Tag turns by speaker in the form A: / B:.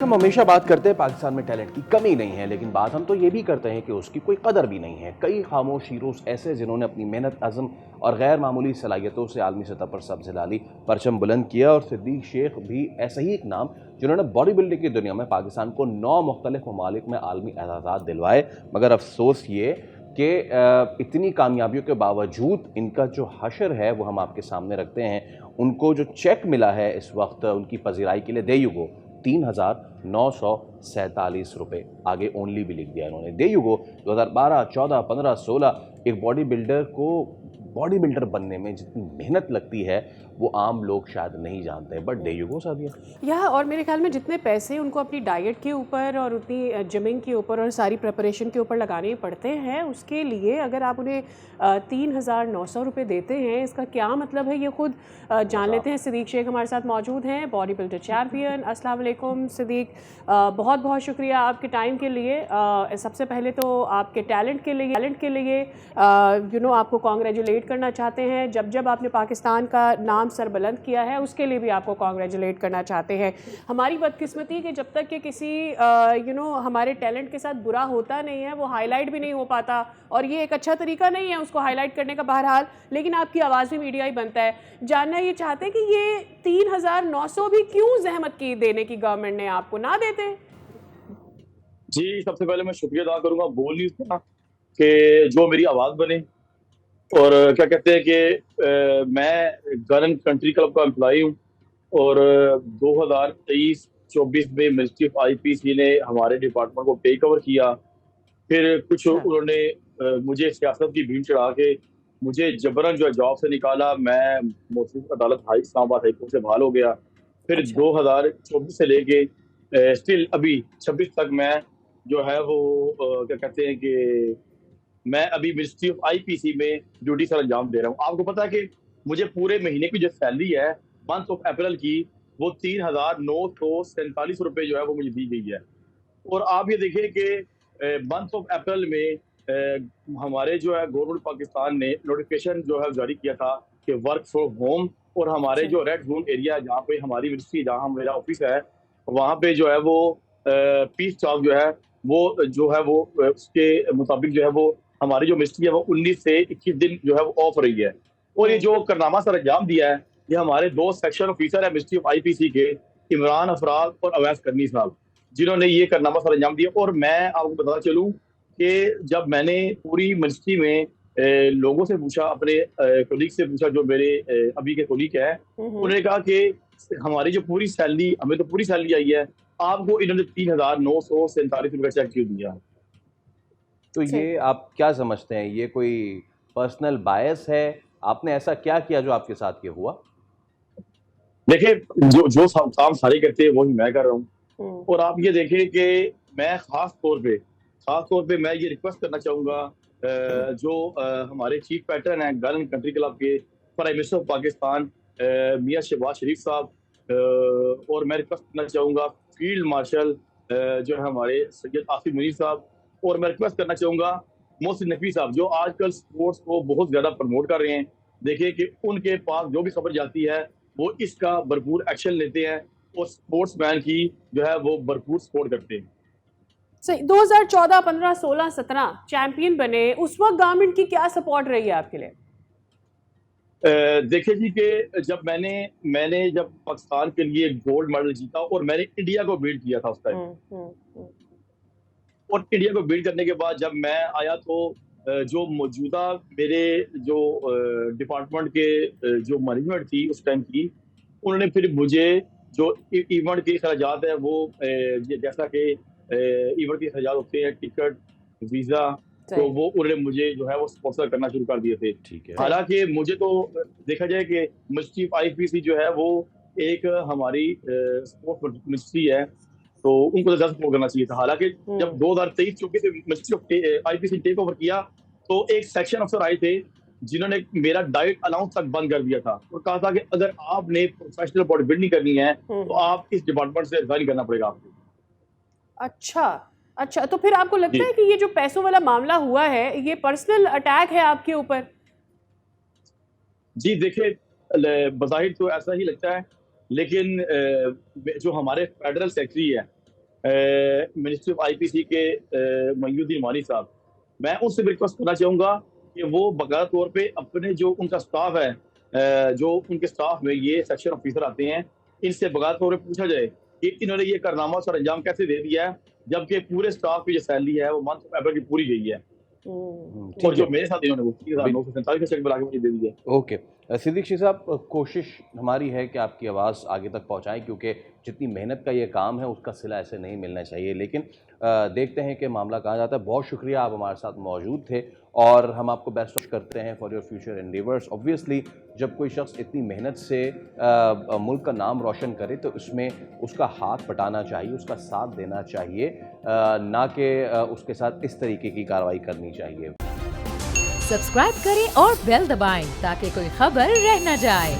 A: हम हमेशा बात करते हैं पाकिस्तान में टैलेंट की कमी नहीं है, लेकिन बात हम तो ये भी करते हैं कि उसकी कोई कदर भी नहीं है। कई खामोश हीरोज ऐसे जिन्होंने अपनी मेहनत, अज़म और गैर मामूली सलाहियतों से आलमी सतह पर सब्ज़ हिलाली परचम बुलंद किया। और सिद्दीक शेख भी ऐसा ही एक नाम जिन्होंने बॉडी बिल्डिंग की दुनिया में पाकिस्तान को 9 मुख्तलिफ ममालिक में आलमी एजाज़ात दिलवाए। मगर अफसोस ये कि इतनी कामयाबियों के बावजूद इनका जो हशर है वो हम आपके सामने रखते हैं। उनको जो चेक मिला है इस वक्त उनकी पजीराई के लिए दे युगो 3,947 रुपये, आगे ओनली भी लिख दिया इन्होंने। दे युगो 2012, 14, 15, 16 एक बॉडी बिल्डर को बॉडी बिल्डर बनने में जितनी मेहनत लगती है वो आम लोग शायद नहीं जानते, बट दे युगो सादिया।
B: या और मेरे ख्याल में जितने पैसे उनको अपनी डाइट के ऊपर और उतनी जिमिंग के ऊपर और सारी प्रिपरेशन के ऊपर लगाने पड़ते हैं, उसके लिए अगर आप उन्हें 3,900 रुपये देते हैं, इसका क्या मतलब है ये खुद जान लेते हैं। सिद्दीक शेख हमारे साथ मौजूद हैं, बॉडी बिल्डर चैम्पियन। अस्सलाम वालेकुम सिद्दीक, बहुत बहुत शुक्रिया आपके टाइम के लिए। सबसे पहले तो आपके टैलेंट के लिए आपको कॉन्ग्रेचुलेट करना चाहते हैं। जब जब आपने पाकिस्तान का नाम सरबुलंद किया है उसके लिए भी आपको कॉन्ग्रेचुलेट करना चाहते हैं। हमारी बदकिस्मती कि जब तक कि किसी हमारे टैलेंट के साथ बुरा होता नहीं है वो हाईलाइट भी नहीं हो पाता, और ये एक अच्छा तरीका नहीं है उसको हाईलाइट करने का बहरहाल। लेकिन आपकी आवाज़ भी मीडिया ही बनता है। जानना ये चाहते हैं कि ये 3,900 भी क्यों जहमत की देने की गवर्नमेंट ने आपको ना देते।
C: जी, सबसे पहले मैं शुक्रिया अदा करूँगा बोल न्यूज़ का कि जो मेरी आवाज़ बने। और क्या कहते हैं कि मैं गन कंट्री क्लब का एम्प्लॉई हूँ और 2023-24 में मिनिस्ट्री ऑफ आईपीसी ने हमारे डिपार्टमेंट को टेक ओवर किया। फिर कुछ
B: अच्छा।
C: उन्होंने मुझे सियासत की भीड़ चढ़ा के मुझे जबरन जो है जॉब से निकाला। मैं मुफ्ती अदालत इस्लामाबाद हाई कोर्ट से बहाल हो गया। फिर
B: अच्छा।
C: 2024 से लेके स्टिल अभी 26 तक मैं जो है वो क्या कहते हैं कि मैं अभी मिनिस्ट्री ऑफ आईपीसी में ड्यूटी सर अंजाम दे रहा हूँ। आपको पता है कि मुझे पूरे महीने की जो सैलरी है मंथ ऑफ अप्रैल की, वो 3,947 रुपये जो है वो मुझे दी गई है। और आप ये देखिए कि मंथ ऑफ अप्रैल में हमारे जो है गवर्नमेंट पाकिस्तान ने नोटिफिकेशन जो है जारी किया था कि वर्क फ्रॉम होम। और हमारे
B: अच्छा।
C: जो रेड जोन एरिया जहाँ पे हमारी मिनिस्ट्री, जहाँ मेरा ऑफिस है, वहाँ पे जो है वो पीस चौक जो है वो उसके मुताबिक जो है वो हमारी जो मिनिस्ट्री है वो 19 से 21 दिन जो है वो ऑफ रही है। और ये जो करनामा सर अंजाम दिया है, ये हमारे 2 सेक्शन ऑफिसर है मिनिस्ट्री ऑफ आईपीसी के, इमरान अफराज और अवैस करनी साहब, जिन्होंने ये करनामा सर अंजाम दिया। और मैं आपको बताना चलूं कि जब मैंने पूरी मिनिस्ट्री में लोगों से पूछा, अपने कोलीग से पूछा, जो मेरे अभी के कोलीग है, उन्होंने कहा कि हमारी जो पूरी सैलरी, हमें तो पूरी सैलरी आई है, आपको इन्होंने 3,947 रुपये चेक क्यों दिया।
A: तो
B: सही।
A: ये आप क्या समझते हैं, ये कोई पर्सनल बायस है? आपने ऐसा क्या किया जो आपके साथ ये हुआ?
C: देखिए, जो जो काम सारे करते हैं वही मैं कर रहा हूँ।
B: हम्म।
C: और आप ये देखें कि मैं खास तौर पे मैं ये रिक्वेस्ट करना चाहूँगा, जो हमारे चीफ पैटर्न हैं गन कंट्री क्लब के, प्राइम मिनिस्टर ऑफ पाकिस्तान मियां शहबाज शरीफ साहब, और मैं रिक्वेस्ट करना चाहूँगा फील्ड मार्शल जो है हमारे सैयद आसिफ मुनीर साहब, और मैं रिक्वेस्ट करना चाहूँगा मोहसिन नकवी साहब, जो आजकल स्पोर्ट्स को बहुत ज़्यादा प्रमोट कर रहे हैं। देखिए कि उनके पास जो भी खबर जाती है वो इसका भरपूर एक्शन लेते हैं और स्पोर्ट्समैन की जो है वो भरपूर सपोर्ट करते हैं।
B: सही। 2014, 15, 16, 17 चैंपियन बने, उस वक्त गवर्नमेंट की क्या सपोर्ट रही है आपके लिए?
C: देखिए जी कि जब मैंने मैंने जब पाकिस्तान के लिए गोल्ड मेडल जीता और मैंने इंडिया को बीट किया था उस टाइम।
B: हम्म। हम्म।
C: और इंडिया को बीट करने के बाद जब मैं आया तो जो मौजूदा मेरे जो डिपार्टमेंट के जो मैनेजमेंट थी उस टाइम की, उन्होंने फिर मुझे जो इवेंट के अखराजात है वो जैसा कि इवेंट के अखराजात होते हैं, टिकट, वीज़ा, तो
B: सही।
C: वो उन्होंने मुझे जो है वो स्पॉन्सर करना शुरू कर दिए थे।
A: ठीक है।
B: सही।
C: हालांकि मुझे तो देखा जाए कि मिनिस्ट्री ऑफ आईपीसी जो है वो एक हमारी स्पोर्ट्स मिनिस्ट्री है, तो उनको तो ज़्यादा सपोर्ट करना चाहिए था। हालांकि जब
B: हम्म।
C: 2023-24 में ministry of IPC take over किया, तो एक सेक्शन अफसर आए थे जिन्होंने मेरा डाइट अलाउंस तक बंद कर दिया था और कहा था कि अगर आपने प्रोफेशनल बॉडी बिल्डिंग करनी है तो
B: हम्म।
C: आप इस डिपार्टमेंट से रिजाइन करना पड़ेगा आपको।
B: अच्छा। अच्छा, तो फिर आपको लगता
C: जी
B: है कि ये जो पैसों वाला मामला हुआ है ये पर्सनल अटैक है आपके ऊपर?
C: जी, देखिए, बज़ाहिर तो ऐसा ही लगता है, लेकिन जो हमारे फेडरल सेक्रेटरी है मिनिस्ट्री ऑफ आईपीसी के मोइनुद्दीन मानी साहब, मैं उनसे रिक्वेस्ट करना चाहूँगा कि वो बाकायदा तौर पे अपने जो उनका स्टाफ है, जो उनके स्टाफ में ये सेक्शन ऑफिसर आते हैं, इनसे बाकायदा तौर पे पूछा जाए कि इन्होंने ये कारनामा सर अंजाम कैसे दे दिया है, जबकि पूरे स्टाफ की जो सैलरी है वो मंथ ऑफ अप्रैल की पूरी गई है। और जो मेरे साथ इन्होंने वो 30,947 का चेक बना के मुझे दे दिया।
A: ओके, सिद्दीक शी साहब, कोशिश हमारी है कि आपकी आवाज़ आगे तक पहुंचाएं, क्योंकि जितनी मेहनत का ये काम है उसका सिला ऐसे नहीं मिलना चाहिए, लेकिन देखते हैं कि मामला कहाँ जाता है। बहुत शुक्रिया, आप हमारे साथ मौजूद थे और हम आपको बेस्ट विश करते हैं for your future endeavours. Obviously जब कोई शख्स इतनी मेहनत से मुल्क का नाम रोशन करे तो उसमें उसका हाथ बटाना चाहिए, उसका साथ देना चाहिए, ना कि उसके साथ इस तरीके की कार्रवाई करनी चाहिए।
D: सब्सक्राइब करें और बेल दबाएं ताकि कोई खबर रह न जाए।